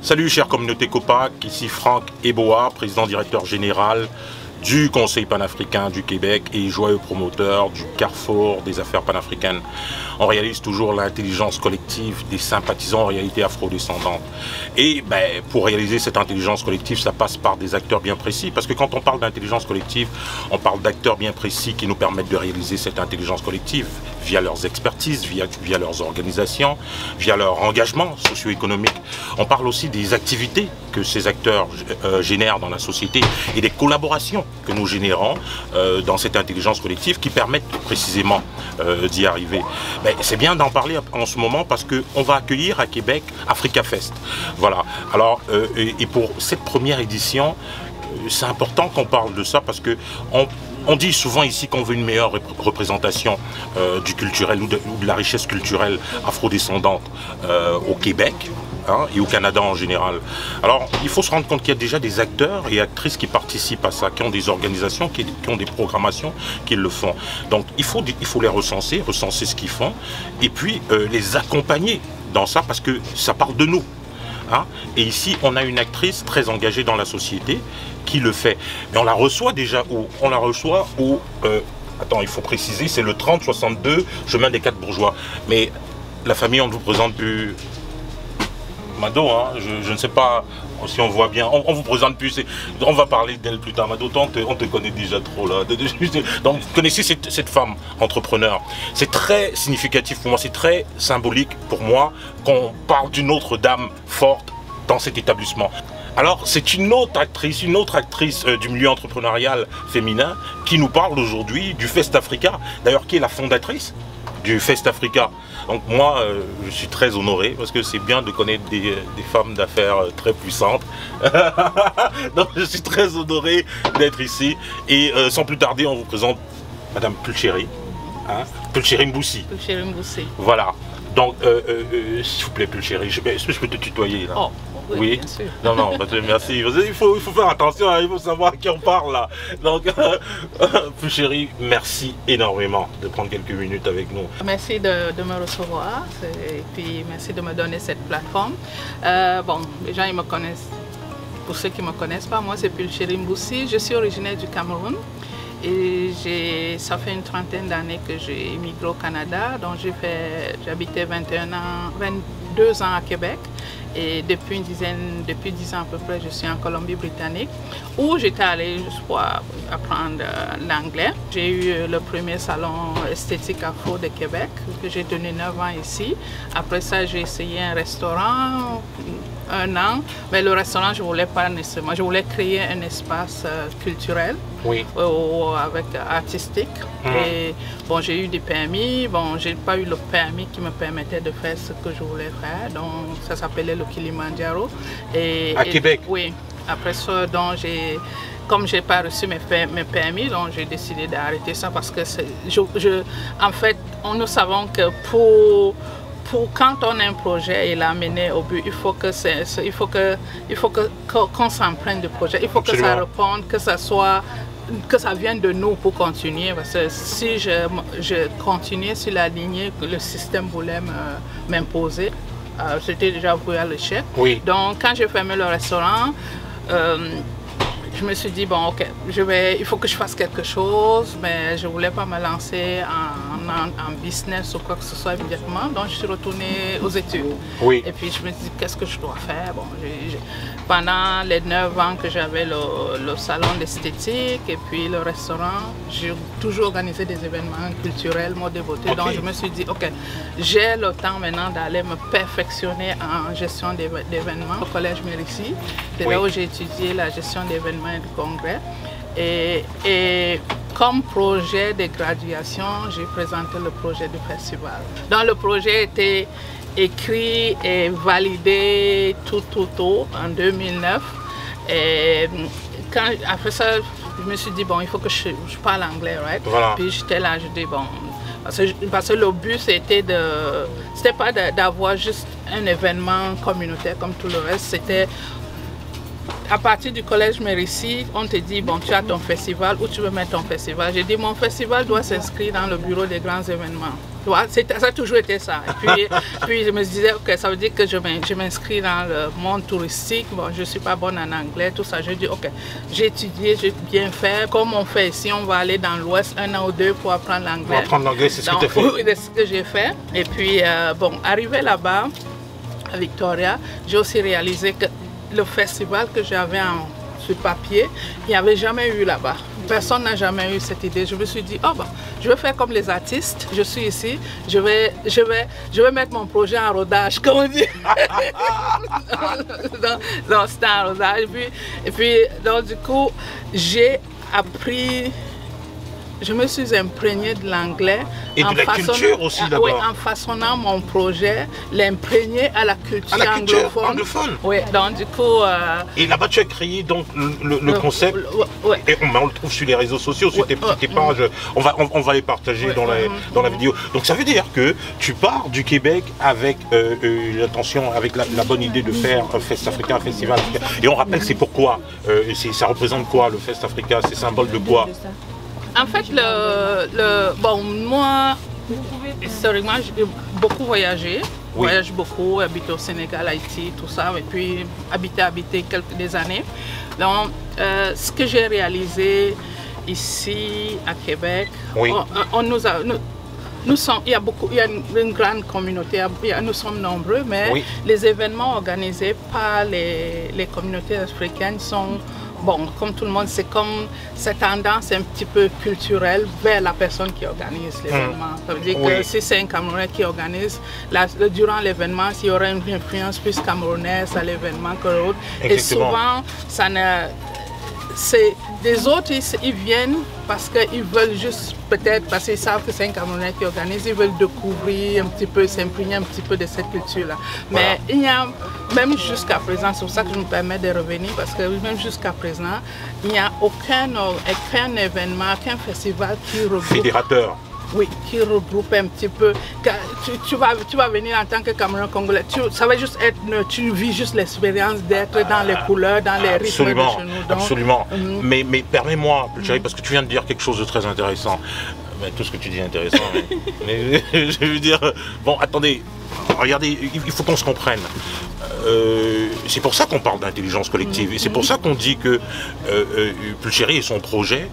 Salut chère communauté Copac, ici Franck Eboa, président directeur général du Conseil panafricain du Québec et joyeux promoteur du Carrefour des affaires panafricaines. On réalise toujours l'intelligence collective des sympathisants en réalité afrodescendante. Et pour réaliser cette intelligence collective, ça passe par des acteurs bien précis. Parce que quand on parle d'intelligence collective, on parle d'acteurs bien précis qui nous permettent de réaliser cette intelligence collective via leurs expertises, via leurs organisations, via leur engagement socio-économique. On parle aussi des activités que ces acteurs génèrent dans la société et des collaborations que nous générons dans cette intelligence collective qui permettent précisément d'y arriver. C'est bien d'en parler en ce moment parce qu'on va accueillir à Québec Africa Fest. Voilà. Alors, et pour cette première édition, c'est important qu'on parle de ça parce que on dit souvent ici qu'on veut une meilleure représentation du culturel ou de la richesse culturelle afrodescendante au Québec. Et au Canada en général. Alors, il faut se rendre compte qu'il y a déjà des acteurs et actrices qui participent à ça, qui ont des organisations, qui ont des programmations, qui le font. Donc, il faut les recenser ce qu'ils font, et puis les accompagner dans ça, parce que ça parle de nous. Et ici, on a une actrice très engagée dans la société qui le fait. Mais on la reçoit déjà où? On la reçoit où attends, il faut préciser, c'est le 3062 chemin des 4 Bourgeois. Mais la famille, on ne vous présente plus... Mado, je ne sais pas si on voit bien, on vous présente plus, on va parler d'elle plus tard. Mado, on te connaît déjà trop là. Donc vous connaissez cette femme entrepreneur. C'est très significatif pour moi, c'est très symbolique pour moi qu'on parle d'une autre dame forte dans cet établissement. Alors c'est une autre actrice du milieu entrepreneurial féminin qui nous parle aujourd'hui du Fest Africa, d'ailleurs qui est la fondatrice du Fest Africa. Donc moi, je suis très honoré parce que c'est bien de connaître des femmes d'affaires très puissantes. Donc je suis très honoré d'être ici. Et sans plus tarder, on vous présente Madame Pulchéry. Pulchéry Mboussi. Pulchéry Mboussi. Voilà. Donc, s'il vous plaît, Pulchéry, est-ce que je peux te tutoyer là? Oh. Oui, bien sûr. Non, merci. Il faut faire attention, il faut savoir à qui on parle là. Donc, Pulchéry, merci énormément de prendre quelques minutes avec nous. Merci de me recevoir et puis merci de me donner cette plateforme. Bon, les gens ils me connaissent. Pour ceux qui ne me connaissent pas, moi c'est Pulchéry Mboussi. Je suis originaire du Cameroun et ça fait une trentaine d'années que j'ai immigré au Canada. Donc j'habitais 22 ans à Québec. Et depuis 10 ans à peu près, je suis en Colombie-Britannique où j'étais allée juste pour apprendre l'anglais. J'ai eu le premier salon esthétique afro de Québec que j'ai tenu 9 ans ici. Après ça, j'ai essayé un restaurant 1 an, mais le restaurant, je voulais pas nécessairement. Je voulais créer un espace culturel. Oui. Artistique. Et bon, j'ai eu des permis. Bon, j'ai pas eu le permis qui me permettait de faire ce que je voulais faire. Donc, ça s'appelait le Kilimanjaro. À Québec? Oui. Après ça, donc comme j'ai pas reçu mes permis, donc j'ai décidé d'arrêter ça parce que en fait, nous savons que quand on a un projet et l'amener au but, il faut qu'on s'emprunte du projet. Il faut que ça réponde, que ça vienne de nous pour continuer. Parce que si je continuais sur la lignée que le système voulait m'imposer, c'était déjà voué à l'échec. Oui. Donc quand j'ai fermé le restaurant, je me suis dit, bon, ok, il faut que je fasse quelque chose, mais je ne voulais pas me lancer en business ou quoi que ce soit immédiatement. Donc, je suis retournée aux études. Oui. Et puis, je me suis dit, qu'est-ce que je dois faire? Bon, pendant les 9 ans que j'avais le salon d'esthétique et puis le restaurant, j'ai toujours organisé des événements culturels, mode et beauté. Okay. Donc, je me suis dit, ok, j'ai le temps maintenant d'aller me perfectionner en gestion d'événements au Collège Mérissi. C'est là où j'ai étudié la gestion d'événements et de congrès. Et comme projet de graduation, j'ai présenté le projet du festival. Donc le projet était écrit et validé tout en 2009. Et après ça, je me suis dit, bon, il faut que je parle anglais, right? Voilà. Puis j'étais là, je dis, bon, parce que le but c'était pas d'avoir juste un événement communautaire comme tout le reste, c'était à partir du collège Mérici, on te dit, bon, tu as ton festival, où tu veux mettre ton festival. J'ai dit, mon festival doit s'inscrire dans le bureau des grands événements. Ça a toujours été ça. Et puis je me disais, ok, ça veut dire que je m'inscris dans le monde touristique. Bon, je ne suis pas bonne en anglais, tout ça. Je dis, ok, j'ai étudié, j'ai bien fait. Comme on fait ici, on va aller dans l'Ouest 1 an ou 2 pour apprendre l'anglais. Pour apprendre l'anglais, c'est ce que tu as fait. Oui, c'est ce que j'ai fait. Et puis, bon, arrivé là-bas, à Victoria, j'ai aussi réalisé que le festival que j'avais sur papier, il n'y avait jamais eu là-bas. Personne n'a jamais eu cette idée. Je me suis dit, oh ben, je vais faire comme les artistes. Je suis ici, je vais mettre mon projet en rodage, comme on dit. Donc, c'était en rodage. Et puis, donc, du coup, j'ai appris. Je me suis imprégnée de l'anglais. Et de la culture aussi d'abord. Oui, en façonnant mon projet, l'imprégner à la culture anglophone. Oui, donc du coup... Et là-bas, tu as créé donc le concept, et on le trouve sur les réseaux sociaux, sur tes pages. On va les partager dans la vidéo. Donc ça veut dire que tu pars du Québec avec l'intention, avec la bonne idée de faire un Fest Africa, un festival africain. Et on rappelle c'est pourquoi, ça représente quoi le Fest Africa, c'est symbole de quoi? En fait, bon, moi, historiquement, j'ai beaucoup voyagé. Je voyage beaucoup, habité au Sénégal, Haïti, tout ça, et puis habité des années. Donc, ce que j'ai réalisé ici, à Québec, il y a une grande communauté, nous sommes nombreux, mais les événements organisés par les communautés africaines sont... Bon, comme tout le monde, c'est comme cette tendance un petit peu culturelle vers la personne qui organise l'événement. Ça veut dire que si c'est un Camerounais qui organise, durant l'événement, il y aura une influence plus camerounaise à l'événement que l'autre. Et souvent, des autres, ils viennent parce qu'ils veulent juste, peut-être parce qu'ils savent que c'est un Camerounais qui organise, ils veulent découvrir un petit peu, s'imprégner un petit peu de cette culture-là. Mais il y a, même jusqu'à présent, c'est pour ça que je me permets de revenir, parce que même jusqu'à présent, il n'y a aucun événement, aucun festival qui regroupe... Fédérateur. Oui, qui regroupe un petit peu. Tu vas venir en tant que Cameroun congolais. Ça va juste être, tu vis juste l'expérience d'être dans les couleurs, dans les rythmes de chez nous. Donc, absolument. Mais permets-moi, parce que tu viens de dire quelque chose de très intéressant. Tout ce que tu dis est intéressant. mais je veux dire, bon, attendez, regardez, il faut qu'on se comprenne. C'est pour ça qu'on parle d'intelligence collective et c'est pour ça qu'on dit que Pulchéry et son projet,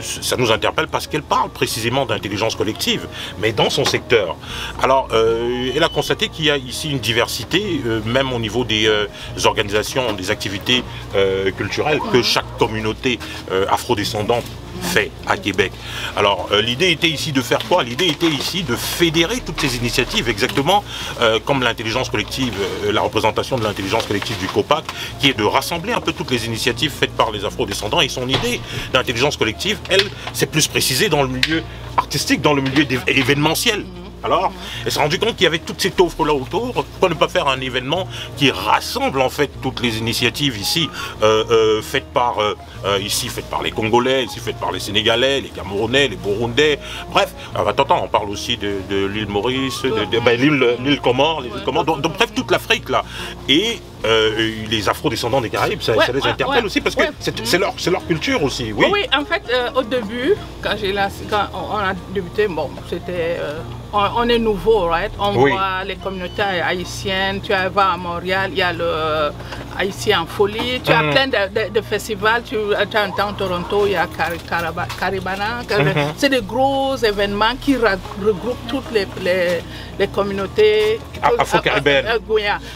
ça nous interpelle parce qu'elle parle précisément d'intelligence collective, mais dans son secteur. Alors, elle a constaté qu'il y a ici une diversité, même au niveau des organisations, des activités culturelles que chaque communauté afrodescendante fait à Québec. Alors l'idée était ici de faire quoi? L'idée était ici de fédérer toutes ces initiatives, exactement comme l'intelligence collective, la représentation de l'intelligence collective du COPAC, qui est de rassembler un peu toutes les initiatives faites par les afro-descendants. Et son idée d'intelligence collective, elle, c'est plus précisé dans le milieu artistique, dans le milieu événementiel. Alors, elle s'est rendue compte qu'il y avait toute cette offre-là autour. Pourquoi ne pas faire un événement qui rassemble en fait toutes les initiatives ici, faites par les Congolais, ici faites par les Sénégalais, les Camerounais, les Burundais. Bref, attends, on parle aussi de l'île Maurice, l'île Comore, donc bref, toute l'Afrique là. Et les afro-descendants des Caraïbes, ça les interpelle aussi parce que c'est leur culture aussi. Oui, oui, en fait, au début, quand on a débuté, bon, c'était... on est nouveau, right? On voit les communautés haïtiennes, tu vas à Montréal, il y a le Haïtien en folie, tu as plein de festivals, tu entends Toronto, il y a Caribana, c'est des gros événements qui regroupent toutes les communautés afro-caribéennes.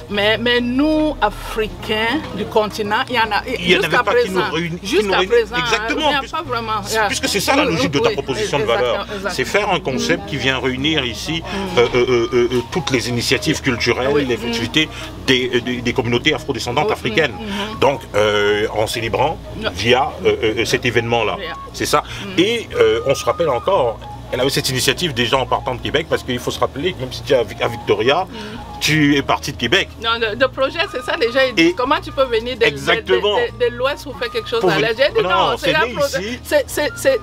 Mais nous, Africains du continent, il y en a jusqu'à présent. Jusqu'à présent, exactement. Pas vraiment. Puisque c'est ça la logique de ta proposition de valeur. C'est faire un concept qui vient réunir ici toutes les initiatives culturelles, les activités des communautés afrodescendantes africaines. Donc en célébrant via cet événement-là. C'est ça. Et on se rappelle encore, elle avait cette initiative déjà en partant de Québec, parce qu'il faut se rappeler que même si tu es à Victoria, tu es parti de Québec. Non, le projet, c'est ça, les gens ils disent, comment tu peux venir de l'Ouest pour faire quelque chose à l'Est? J'ai dit non,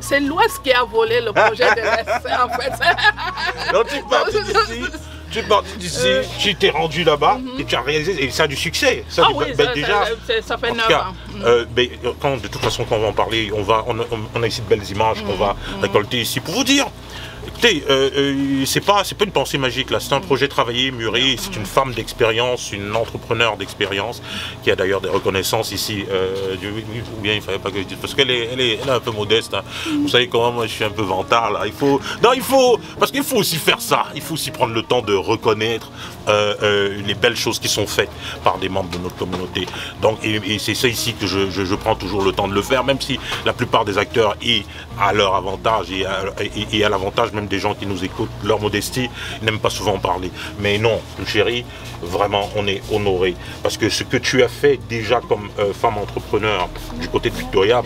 c'est l'Ouest qui a volé le projet de l'Est, en fait. Donc tu es parti d'ici. tu es parti d'ici, tu t'es rendu là-bas et tu as réalisé, et ça a du succès. Ça, ah oui, déjà, ça fait 9 ans. De toute façon, quand on va en parler, on a ici de belles images qu'on va récolter ici pour vous dire. Écoutez, c'est pas une pensée magique là, c'est un projet travaillé, mûri, c'est une femme d'expérience, une entrepreneur d'expérience qui a d'ailleurs des reconnaissances ici, ou bien il fallait pas que je dise, parce qu'elle est un peu modeste, hein. Vous savez comment moi je suis un peu vantard là, parce qu'il faut aussi faire ça, il faut aussi prendre le temps de reconnaître les belles choses qui sont faites par des membres de notre communauté. Donc, et c'est ça ici que je prends toujours le temps de le faire, même si la plupart des acteurs y à leur avantage et à l'avantage même des gens qui nous écoutent, leur modestie, n'aiment pas souvent parler. Mais non, chérie, vraiment, on est honoré. Parce que ce que tu as fait déjà comme femme entrepreneur du côté de Victoria,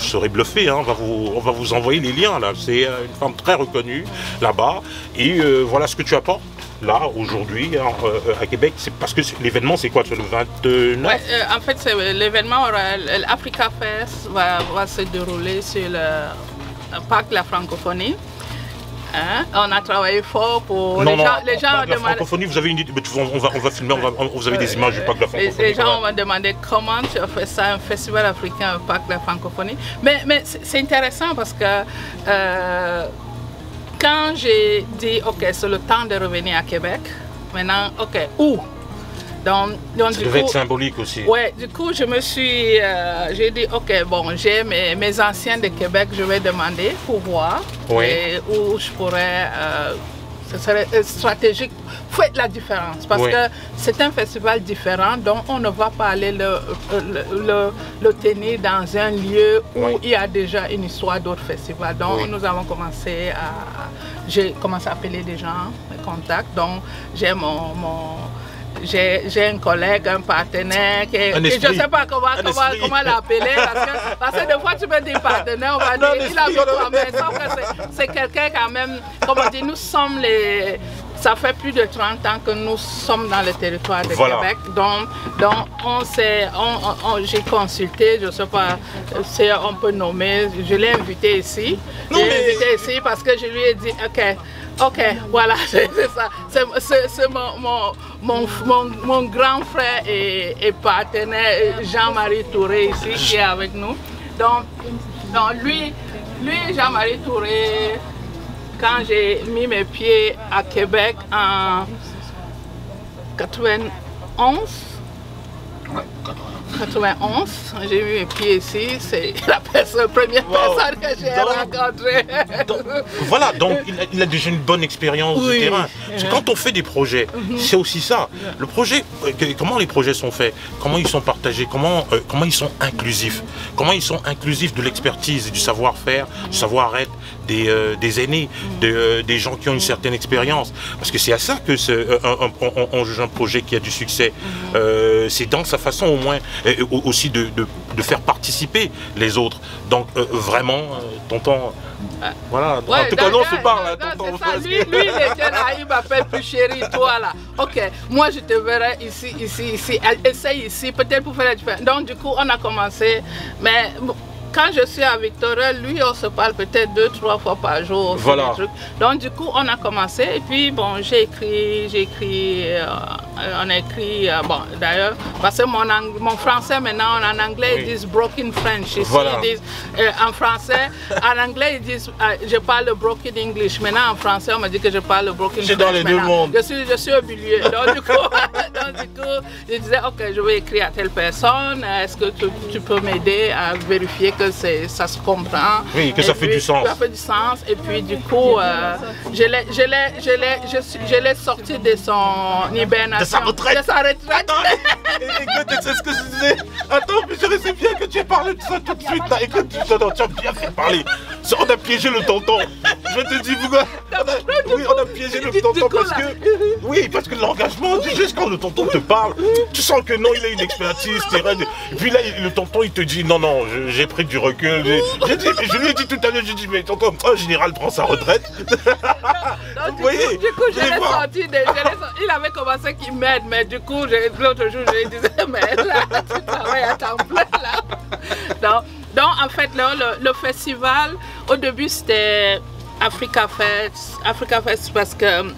je serais bluffé, hein, on va vous envoyer les liens là. C'est une femme très reconnue là-bas. Et voilà ce que tu apportes là aujourd'hui à Québec. C'est parce que l'événement, c'est quoi? C'est le 29? Ouais, en fait, l'événement, l'Africa Fest va se dérouler sur le parc de la francophonie. Hein? On a travaillé fort pour les gens la francophonie, vous avez une idée, on va filmer, vous avez des images du parc de la francophonie. Les gens m'ont demandé comment tu as fait ça, un festival africain au parc de la francophonie. Mais c'est intéressant parce que quand j'ai dit ok, c'est le temps de revenir à Québec, maintenant ok, où? Donc, ça devait être symbolique aussi. Ouais, du coup, j'ai dit, ok, bon, j'ai mes anciens de Québec, je vais demander pour voir où je pourrais, ce serait stratégique, faites la différence, parce que c'est un festival différent, donc on ne va pas aller le tenir dans un lieu où il y a déjà une histoire d'autres festivals. Donc, nous avons commencé j'ai commencé à appeler des gens, mes contacts, donc j'ai j'ai un collègue, un partenaire, je ne sais pas comment l'appeler, parce que des fois tu peux dire partenaire, on va dire il a vu toi, mais sauf que c'est quelqu'un quand même, comme on dit, nous sommes ça fait plus de 30 ans que nous sommes dans le territoire de Québec, donc j'ai consulté, je ne sais pas si on peut nommer, je l'ai invité ici, parce que je lui ai dit, ok, voilà, c'est ça. C'est mon grand frère et partenaire Jean-Marie Touré ici qui est avec nous. Donc lui Jean-Marie Touré, quand j'ai mis mes pieds à Québec en 91, j'ai mis mes pieds ici, c'est la première personne que j'ai rencontrée. Voilà, donc il a déjà une bonne expérience du terrain. Quand on fait des projets, c'est aussi ça. Le projet, comment les projets sont faits, comment ils sont partagés, comment ils sont inclusifs. Comment ils sont inclusifs de l'expertise et du savoir-faire, du savoir-être des aînés, des gens qui ont une certaine expérience. Parce que c'est à ça que on juge un projet qui a du succès. C'est dans sa façon au moins aussi de faire participer les autres. Donc vraiment, tonton, voilà, en tout cas, non, on se parle. Lui, il était là, il m'appelle plus chérie, toi là. Ok, moi je te verrai ici, essaye ici, peut-être pour faire la différence. Donc du coup, on a commencé, mais quand je suis à Victoria, lui, on se parle peut-être 2-3 fois par jour. Voilà. Donc du coup, on a commencé et puis bon, on a écrit, bon d'ailleurs, parce que mon français maintenant, en anglais, ils disent broken French. Ici, ils disent, en français, en anglais, ils disent, je parle broken English. Maintenant, en français, on me dit que je parle broken French. C'est dans les deux mondes. Je suis au milieu. Donc du coup, je disais, ok, je vais écrire à telle personne, est-ce que tu peux m'aider à vérifier que ça se comprend. Oui, que ça fait du sens. Ça fait du sens. Et puis du coup, je l'ai sorti de son hibernation. De sa retraite. De sa retraite. Attends, écoute, c'est ce que je disais. Attends, mais je sais bien que tu aies parlé de ça tout de suite. Là. Écoute, tu as bien fait parler. On a piégé le tonton. Je te dis, on a piégé le tonton parce que l'engagement, juste quand le tonton te parle, tu sens que non, il a une expertise terrain. Et puis là, le tonton, il te dit, non, j'ai pris du recul. Je lui ai dit tout à l'heure, j'ai dit, mais tonton, un général prend sa retraite. Du coup, je l'ai sorti. Il avait commencé qu'il m'aide, mais du coup, l'autre jour, je lui disais, mais là, tu travailles à temps plein, là. Donc, en fait, là, le festival, au début, c'était Africa Fest parce que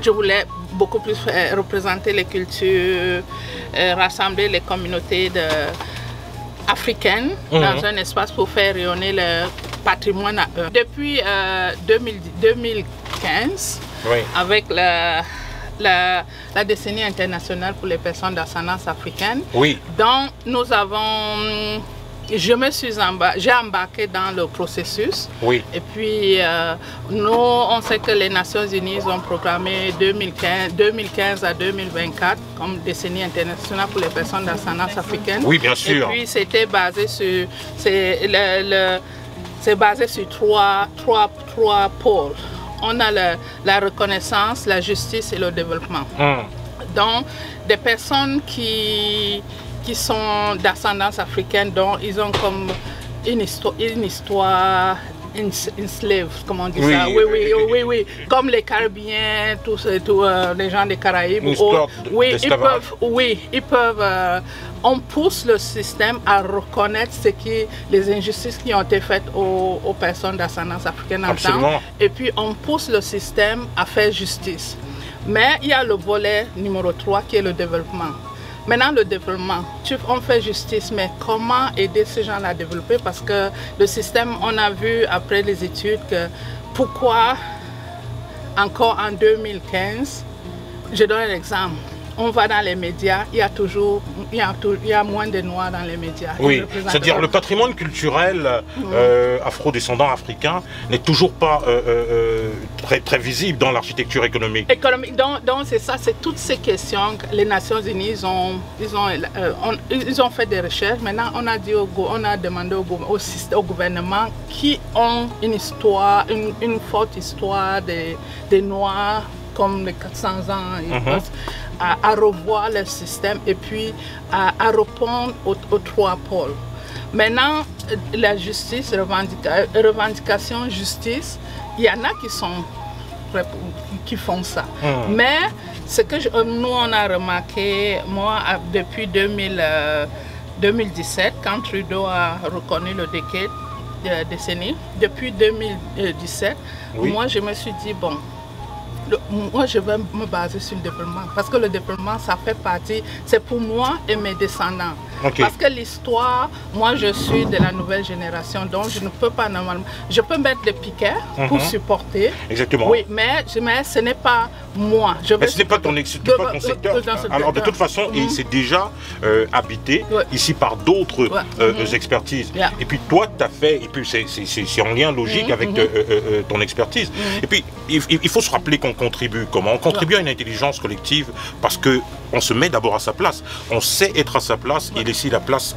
je voulais beaucoup plus représenter les cultures, rassembler les communautés africaines dans un espace pour faire rayonner leur patrimoine à eux. Depuis 2015, Oui. avec la décennie internationale pour les personnes d'ascendance africaine, Oui. donc nous avons... j'ai embarqué dans le processus. Oui. Et puis, nous, on sait que les Nations Unies ont programmé 2015 à 2024 comme décennie internationale pour les personnes d'ascendance africaine. Oui, bien sûr. Et puis, c'était basé sur... C'est basé sur trois pôles. On a la reconnaissance, la justice et le développement. Donc, des personnes qui sont d'ascendance africaine, donc ils ont comme une histoire slave, comment on dit ça? Oui. Comme les Caraïbiens, tous les gens des Caraïbes. Ils peuvent. On pousse le système à reconnaître les injustices qui ont été faites aux personnes d'ascendance africaine en temps. Et puis on pousse le système à faire justice. Mais il y a le volet numéro 3 qui est le développement. Maintenant, le développement, on fait justice, mais comment aider ces gens-là à développer? Parce que le système, on a vu après les études que pourquoi encore en 2015, je donne un exemple. On va dans les médias, il y a moins de Noirs dans les médias. Oui, c'est-à-dire le patrimoine culturel afro-descendant africain n'est toujours pas très visible dans l'architecture économique. Donc c'est ça, c'est toutes ces questions que les Nations Unies ils ont fait des recherches. Maintenant, on a demandé au gouvernement qui ont une histoire, une forte histoire des Noirs comme les 400 ans, à revoir le système et puis à répondre aux trois pôles. Maintenant, la justice, revendication, justice, il y en a qui font ça. Mais ce que nous, on a remarqué, moi, depuis 2017, quand Trudeau a reconnu le décret de décennie, depuis 2017, moi, je me suis dit, bon, moi, je vais me baser sur le développement parce que le développement, ça fait partie, c'est pour moi et mes descendants. Parce que l'histoire, moi, je suis de la nouvelle génération, donc je ne peux pas normalement... Je peux mettre des piquets pour supporter. Exactement. Oui, mais ce n'est pas moi. Mais ce n'est pas ton secteur. Alors, de toute façon, c'est déjà habité ici par d'autres expertises. Et puis, toi, tu as fait, et puis c'est en lien logique avec ton expertise. Et puis, il faut se rappeler qu'on contribue. Comment? On contribue à une intelligence collective parce qu'on se met d'abord à sa place. On sait être à sa place et laisser la place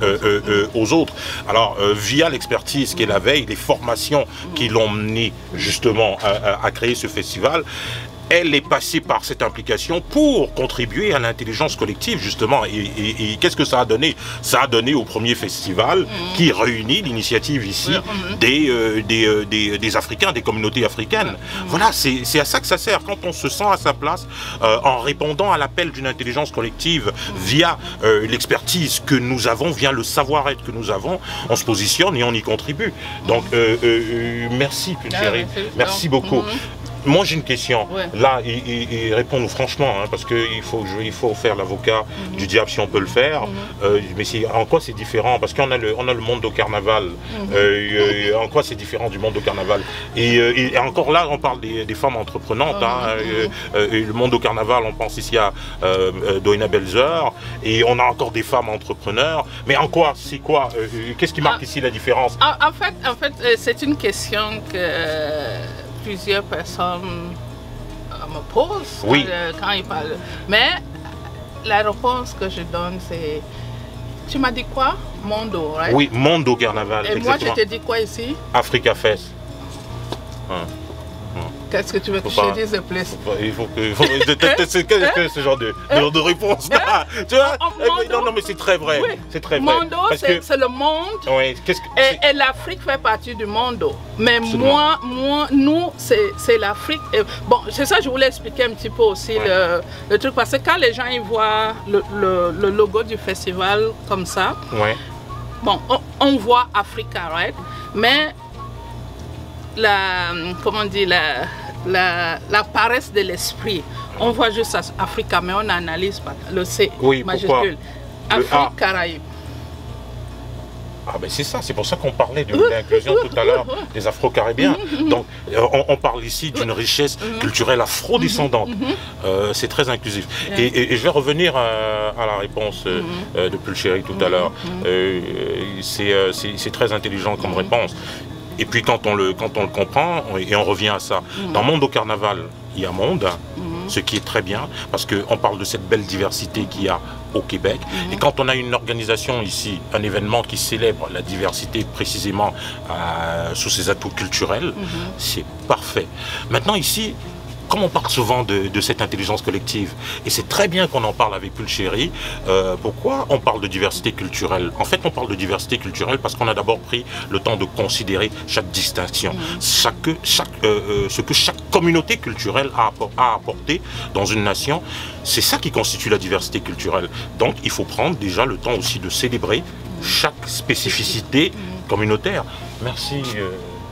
aux autres. Alors, via l'expertise qui est la veille, les formations qui l'ont mené justement à créer ce festival, elle est passée par cette implication pour contribuer à l'intelligence collective, justement. Et qu'est-ce que ça a donné? Ça a donné au premier festival qui réunit l'initiative ici des Africains, des communautés africaines. Voilà, c'est à ça que ça sert. Quand on se sent à sa place, en répondant à l'appel d'une intelligence collective via l'expertise que nous avons, via le savoir-être que nous avons, on se positionne et on y contribue. Donc, merci, Chérie. Merci beaucoup. Moi j'ai une question, là, et répondons franchement, hein, parce qu'il faut faire l'avocat du diable si on peut le faire, mais en quoi c'est différent? Parce qu'on a le monde au carnaval, en quoi c'est différent du monde au carnaval? Et encore là, on parle des femmes entreprenantes, le monde au carnaval, on pense ici à Doina Belzer, et on a encore des femmes entrepreneurs, mais en quoi, c'est quoi, qu'est-ce qui marque ici la différence? En fait c'est une question que plusieurs personnes me posent quand ils parlent. Mais la réponse que je donne, c'est... Tu m'as dit quoi? Mondo, right? Oui, Mondo Carnaval. Et exactement. Moi, je te dis quoi ici? Africa Fest. Qu'est-ce que tu veux que je te dise de plus? Il faut que ce genre de réponse là. Tu vois? Non, mais c'est très vrai. Oui. C'est très vrai. Mondo, c'est le monde. Oui. Et l'Afrique fait partie du monde. Mais nous, c'est l'Afrique. Bon, c'est ça que je voulais expliquer un petit peu aussi le truc. Parce que quand les gens ils voient le logo du festival comme ça, bon, on voit Africa, right? Mais comment on dit, la paresse de l'esprit. On voit juste Africa, mais on n'analyse pas le C Pourquoi? majuscule. Afrique, Caraïbes. Ah ben c'est ça, c'est pour ça qu'on parlait de l'inclusion tout à l'heure des Afro-Caribéens. Donc on parle ici d'une richesse culturelle afro-descendante. C'est très inclusif. Et je vais revenir à la réponse de Pulchéry tout à l'heure. C'est très intelligent comme réponse. Et puis quand on le comprend, et on revient à ça, dans Monde au Carnaval, il y a Monde, ce qui est très bien, parce qu'on parle de cette belle diversité qu'il y a au Québec. Et quand on a une organisation ici, un événement qui célèbre la diversité précisément sous ses atouts culturels, c'est parfait. Maintenant ici, comme on parle souvent de cette intelligence collective, et c'est très bien qu'on en parle avec Pulchéry, pourquoi on parle de diversité culturelle? En fait, on parle de diversité culturelle parce qu'on a d'abord pris le temps de considérer chaque distinction, ce que chaque communauté culturelle a apporté dans une nation. C'est ça qui constitue la diversité culturelle. Donc, il faut prendre déjà le temps aussi de célébrer chaque spécificité communautaire. Merci,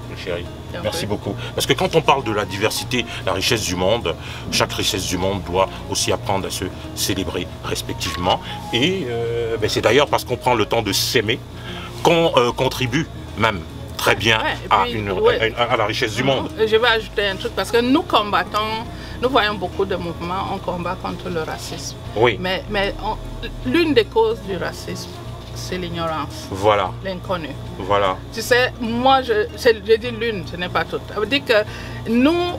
Pulchéry. Merci beaucoup. Parce que quand on parle de la diversité, la richesse du monde, chaque richesse du monde doit aussi apprendre à se célébrer respectivement. Et c'est d'ailleurs parce qu'on prend le temps de s'aimer qu'on contribue même très bien à la richesse du monde. Je vais ajouter un truc parce que nous combattons, nous voyons beaucoup de mouvements, on combat contre le racisme. Oui. Mais l'une des causes du racisme, c'est l'ignorance. Voilà. L'inconnu. Voilà. Tu sais, moi, je dis l'une, ce n'est pas toute. Ça veut dire que nous,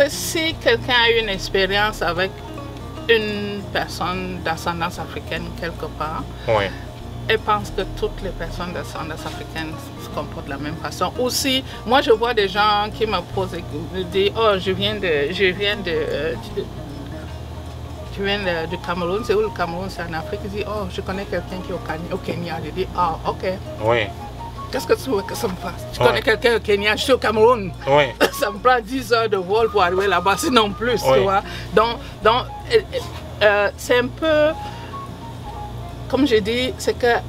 si quelqu'un a eu une expérience avec une personne d'ascendance africaine quelque part, elle pense que toutes les personnes d'ascendance africaine se comportent de la même façon. Aussi, moi, je vois des gens qui me posent, me disent, oh, je viens du Cameroun. C'est où le Cameroun? C'est en Afrique. Il dit, oh, je connais quelqu'un qui est au Kenya. Je dis, ah, ok. Oui. Qu'est-ce que tu veux que ça me fasse? Je connais quelqu'un au Kenya, je suis au Cameroun. Oui. Ça me prend 10 heures de vol pour arriver là-bas, sinon plus, tu vois. Donc c'est un peu, comme je dis, c'est que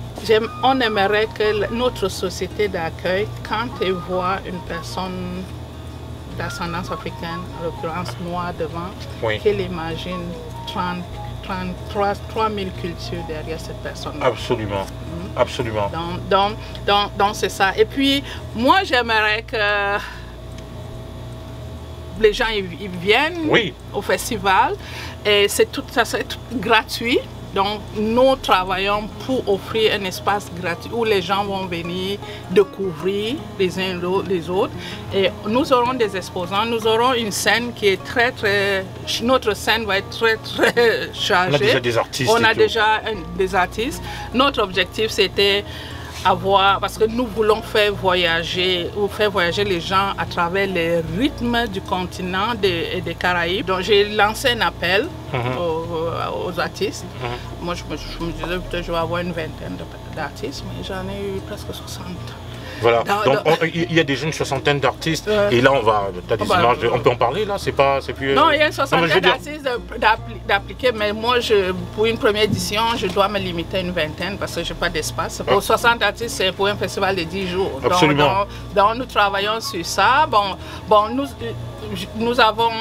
on aimerait que notre société d'accueil, quand elle voit une personne d'ascendance africaine, en l'occurrence noire devant, qu'elle imagine 3000 cultures derrière cette personne. Absolument, absolument. Donc c'est ça. Et puis, moi j'aimerais que les gens ils viennent au festival et c'est tout gratuit. Donc, nous travaillons pour offrir un espace gratuit où les gens vont venir découvrir les uns les autres. Et nous aurons des exposants, nous aurons une scène qui est notre scène va être très chargée. On a déjà des artistes. On a déjà des artistes. Notre objectif, c'était parce que nous voulons faire voyager les gens à travers les rythmes du continent et des Caraïbes. Donc j'ai lancé un appel aux artistes. Moi je me disais peut-être je vais avoir une vingtaine d'artistes, mais j'en ai eu presque 60. Voilà, donc il y a déjà une soixantaine d'artistes et là on va, tu as des images, on peut en parler là, c'est plus... Non, il y a une soixantaine d'artistes d'appliquer, mais moi pour une première édition, je dois me limiter à une vingtaine parce que je n'ai pas d'espace. Pour 60 artistes, c'est pour un festival de 10 jours. Absolument. Donc nous travaillons sur ça. Nous avons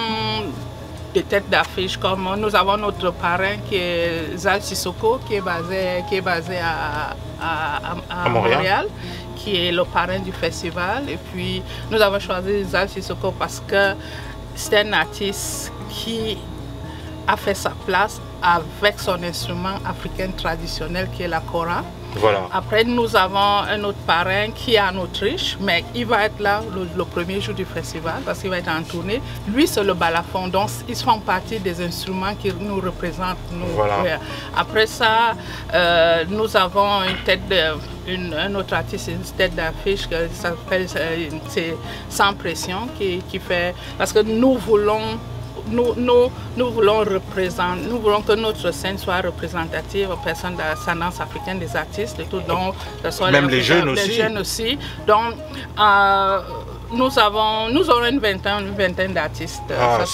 des têtes d'affiche comme nous avons notre parrain qui est Zal Sissoko qui est basé à Montréal, qui est le parrain du festival. Et puis nous avons choisi Zal Sissoko parce que c'est un artiste qui a fait sa place avec son instrument africain traditionnel qui est la kora. Voilà. Après, nous avons un autre parrain qui est en Autriche, mais il va être là le premier jour du festival parce qu'il va être en tournée. Lui, c'est le balafon, donc ils font partie des instruments qui nous représentent. Voilà. Après ça, nous avons un autre artiste, une tête d'affiche qui s'appelle Sans Pression, qui fait... Parce que nous voulons... Nous voulons que notre scène soit représentative aux personnes d'ascendance africaine, des artistes et tout, donc même les jeunes aussi. Donc, nous aurons une vingtaine d'artistes. Ah,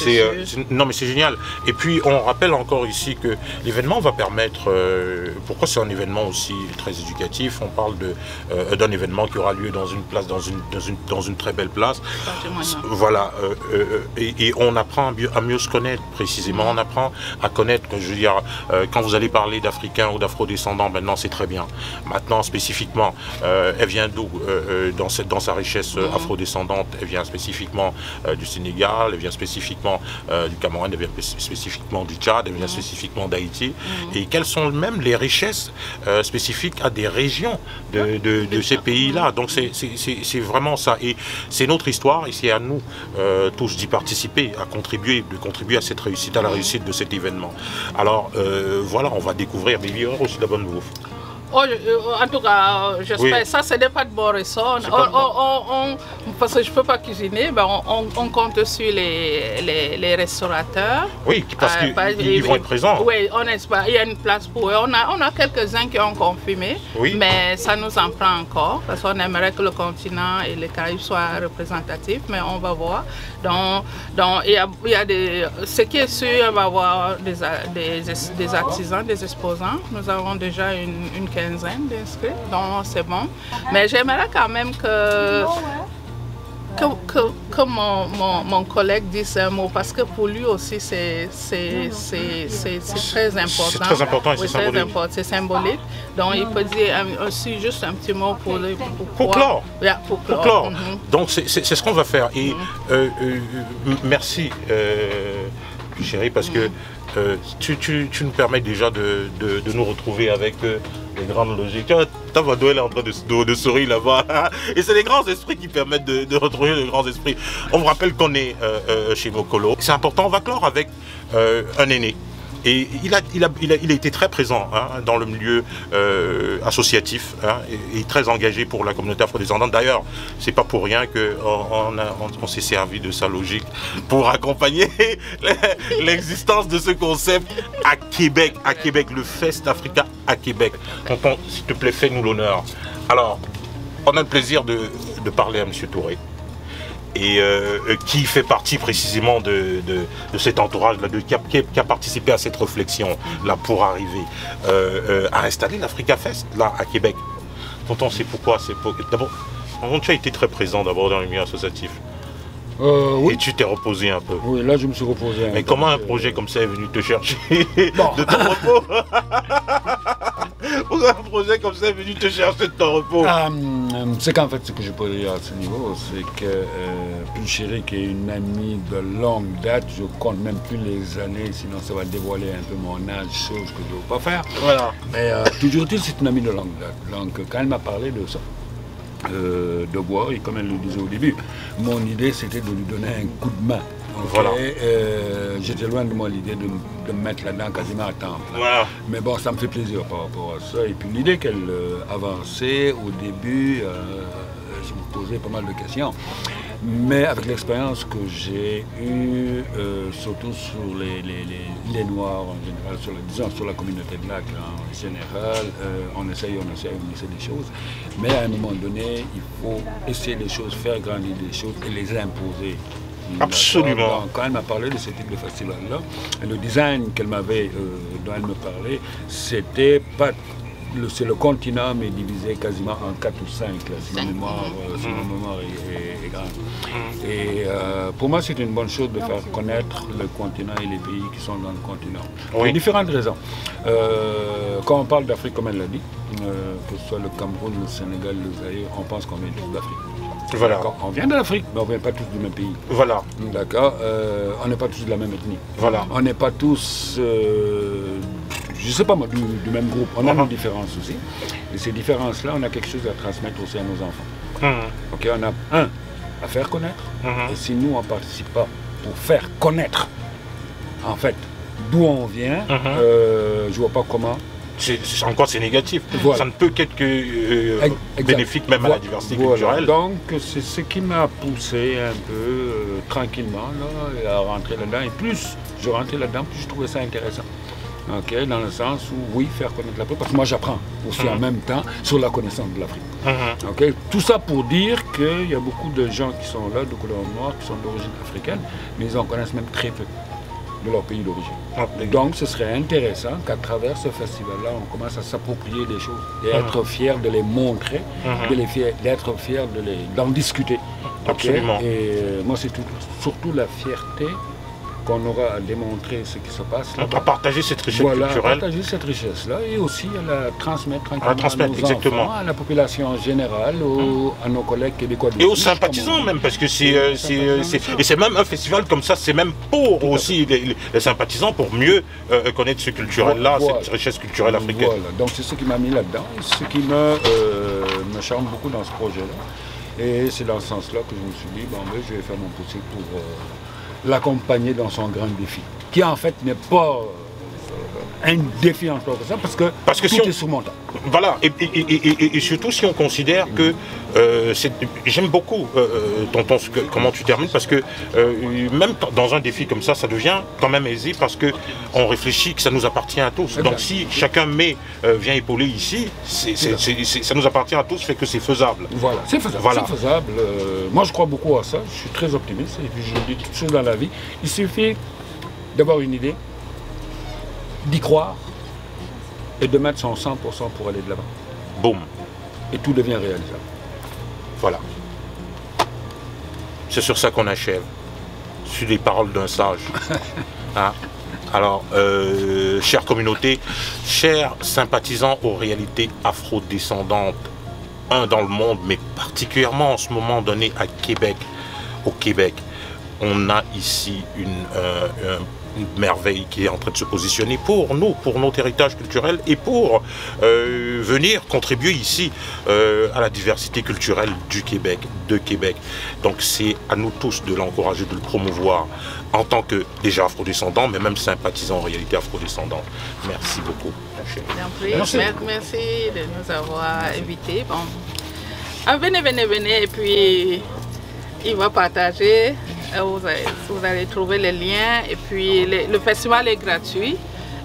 non mais c'est génial. Et puis on rappelle encore ici que l'événement va permettre, pourquoi c'est un événement aussi très éducatif, on parle d'un événement qui aura lieu dans une place, dans une très belle place. Voilà, et on apprend à mieux se connaître précisément, on apprend à connaître, je veux dire, quand vous allez parler d'Africains ou d'Afro-descendants, maintenant c'est très bien. Maintenant spécifiquement, elle vient d'où dans sa richesse afro-descendante, elle vient spécifiquement du Sénégal, elle vient spécifiquement du Cameroun, elle vient spécifiquement du Tchad, elle vient spécifiquement d'Haïti. Et quelles sont même les richesses spécifiques à des régions de ces pays-là. Donc c'est vraiment ça. Et c'est notre histoire, et c'est à nous tous d'y participer, de contribuer à cette réussite, à la réussite de cet événement. Alors voilà, on va découvrir, mais il y aura aussi de la bonne bouffe. Oh, en tout cas, j'espère. Oui. Ça, c'est des pâtes Borisson. Parce que je ne peux pas cuisiner, ben on compte sur les restaurateurs. Oui, parce qu'ils vont être présents. Oui, il y a une place pour eux. On a quelques-uns qui ont confirmé, oui. Mais ça nous en prend encore. Parce qu'on aimerait que le continent et les Caraïbes soient représentatifs, mais on va voir. Donc il y a ce qui est sûr, on va avoir des artisans, des exposants. Nous avons déjà une quinzaine d'inscrits, donc c'est bon. Mais j'aimerais quand même que mon collègue dise un mot, parce que pour lui aussi c'est très important. C'est très important et c'est symbolique. C'est symbolique. Donc il peut dire aussi juste un petit mot pour clore. Yeah, pour clore. Donc c'est ce qu'on va faire. Et merci chérie, parce que tu nous permets déjà de nous retrouver avec les grandes logiques. Ta Vado, elle est en train de sourire là-bas. Et c'est les grands esprits qui permettent de retrouver les grands esprits. On me rappelle qu'on est chez Mokolo. C'est important, on va clore avec un aîné. Et il a été très présent dans le milieu associatif, et très engagé pour la communauté afro-descendante. D'ailleurs, c'est pas pour rien qu'on s'est servi de sa logique pour accompagner l'existence de ce concept à Québec. À Québec, le Fest Africa à Québec. Tonton, s'il te plaît, fais-nous l'honneur. Alors, on a le plaisir de parler à M. Touré. Et qui fait partie précisément de cet entourage-là, qui a participé à cette réflexion-là pour arriver à installer l'Africa Fest, là, à Québec. Tonton, c'est pourquoi? D'abord, tu as été très présent d'abord dans le milieu associatif. Oui. Et tu t'es reposé un peu. Oui, là je me suis reposé un peu. Mais comment un projet comme ça est venu te chercher de ton repos? Pourquoi un projet comme ça est venu te chercher de ton repos? C'est qu'en fait, ce que je peux dire à ce niveau, c'est que Pulchéri, qui est une amie de longue date, je compte même plus les années, sinon ça va dévoiler un peu mon âge, chose que je ne veux pas faire. Voilà. Mais toujours est-il, c'est une amie de longue date. Donc quand elle m'a parlé de ça, de boire, et comme elle le disait au début, mon idée c'était de lui donner un coup de main. Voilà. J'étais loin de moi l'idée de me mettre là-dedans quasiment à temps plein. Voilà. Mais bon, ça me fait plaisir par rapport à ça. Et puis l'idée qu'elle avançait au début, je me posais pas mal de questions. Mais avec l'expérience que j'ai eue, surtout sur les Noirs en général, sur la communauté black en général, on essaye des choses. Mais à un moment donné, il faut essayer des choses, faire grandir des choses et les imposer. Absolument. Donc, quand elle m'a parlé de ce type de festival-là, le design qu'elle m'avait, dont elle me parlait, c'était pas... C'est le continent, mais divisé quasiment en 4 ou 5, si ma mémoire est grande. Et pour moi, c'est une bonne chose de faire connaître le continent et les pays qui sont dans le continent. Oui. Pour différentes raisons. Quand on parle d'Afrique, comme elle l'a dit, que ce soit le Cameroun, le Sénégal, le Zaïre, on pense qu'on vient tous d'Afrique. Voilà. On vient de l'Afrique, mais on ne vient pas tous du même pays. Voilà. D'accord. On n'est pas tous de la même ethnie. Voilà. On n'est pas tous... je ne sais pas moi, du même groupe. On a nos différences aussi. Et ces différences-là, on a quelque chose à transmettre aussi à nos enfants. Ok, on a à faire connaître. Et si nous, on ne participe pas pour faire connaître, en fait, d'où on vient, je ne vois pas comment. Encore c'est négatif. Voilà. Ça ne peut qu'être bénéfique même à la diversité culturelle. Donc c'est ce qui m'a poussé un peu tranquillement là, à rentrer là-dedans. Et plus je rentrais là-dedans, plus je trouvais ça intéressant. Okay, dans le sens où, oui, faire connaître l'Afrique, parce que moi j'apprends aussi en même temps sur la connaissance de l'Afrique. Okay? Tout ça pour dire qu'il y a beaucoup de gens qui sont là, de couleur noire, qui sont d'origine africaine, mais ils en connaissent même très peu de leur pays d'origine. Donc ce serait intéressant qu'à travers ce festival-là, on commence à s'approprier des choses et être fier de les montrer, d'être fier d'en discuter. Absolument. Et moi, c'est surtout la fierté qu'on aura à démontrer ce qui se passe là. À partager cette richesse culturelle. À partager cette richesse-là et aussi à la transmettre tranquillement à nos exactement. enfants, à la population en général, à nos collègues québécois. Et aux sympathisants même, parce que c'est même un festival comme ça, c'est même pour aussi les sympathisants, pour mieux connaître ce culturel-là, cette richesse culturelle africaine. Voilà, donc c'est ce qui m'a mis là-dedans, ce qui me charme beaucoup dans ce projet-là. Et c'est dans ce sens-là que je me suis dit, bon, ben, je vais faire mon possible pour l'accompagner dans son grand défi, qui en fait n'est pas un défi en tant que ça, parce que tout est surmontable. Voilà, et surtout si on considère que, j'aime beaucoup, tonton, comment tu termines, parce que même dans un défi comme ça devient quand même aisé, parce qu'on réfléchit que ça nous appartient à tous. Donc si chacun vient épauler ici, ça nous appartient à tous, fait que c'est faisable. Voilà, c'est faisable. Voilà. C'est faisable. Moi je crois beaucoup à ça, je suis très optimiste, et puis je dis toute chose dans la vie, il suffit d'avoir une idée, d'y croire et de mettre son 100% pour aller de l'avant. Boum. Et tout devient réalisable. Voilà. C'est sur ça qu'on achève. Sur les paroles d'un sage. Hein? Alors, chère communauté, chers sympathisants aux réalités afro-descendantes, dans le monde, mais particulièrement en ce moment donné à Québec, au Québec, on a ici une merveille qui est en train de se positionner pour nous, pour notre héritage culturel et pour venir contribuer ici à la diversité culturelle du Québec, de Québec. Donc c'est à nous tous de l'encourager, de le promouvoir en tant que déjà afrodescendants, mais même sympathisants en réalité afrodescendants. Merci beaucoup. Merci de nous avoir invités. Bon. Ah, venez, et puis il va partager. Vous allez trouver les liens, et puis le festival est gratuit,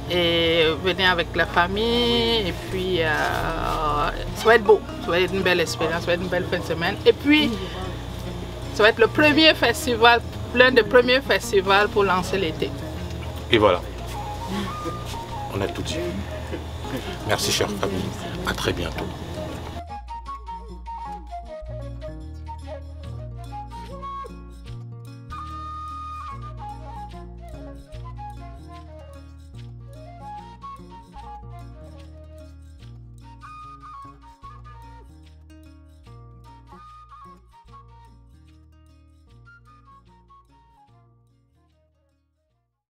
et venez avec la famille, et puis ça va être beau, ça va être une belle expérience, ça va être une belle fin de semaine, et puis ça va être le premier festival, l'un des premiers festivals pour lancer l'été. Et voilà, on a tout dit. Merci chère famille, à très bientôt.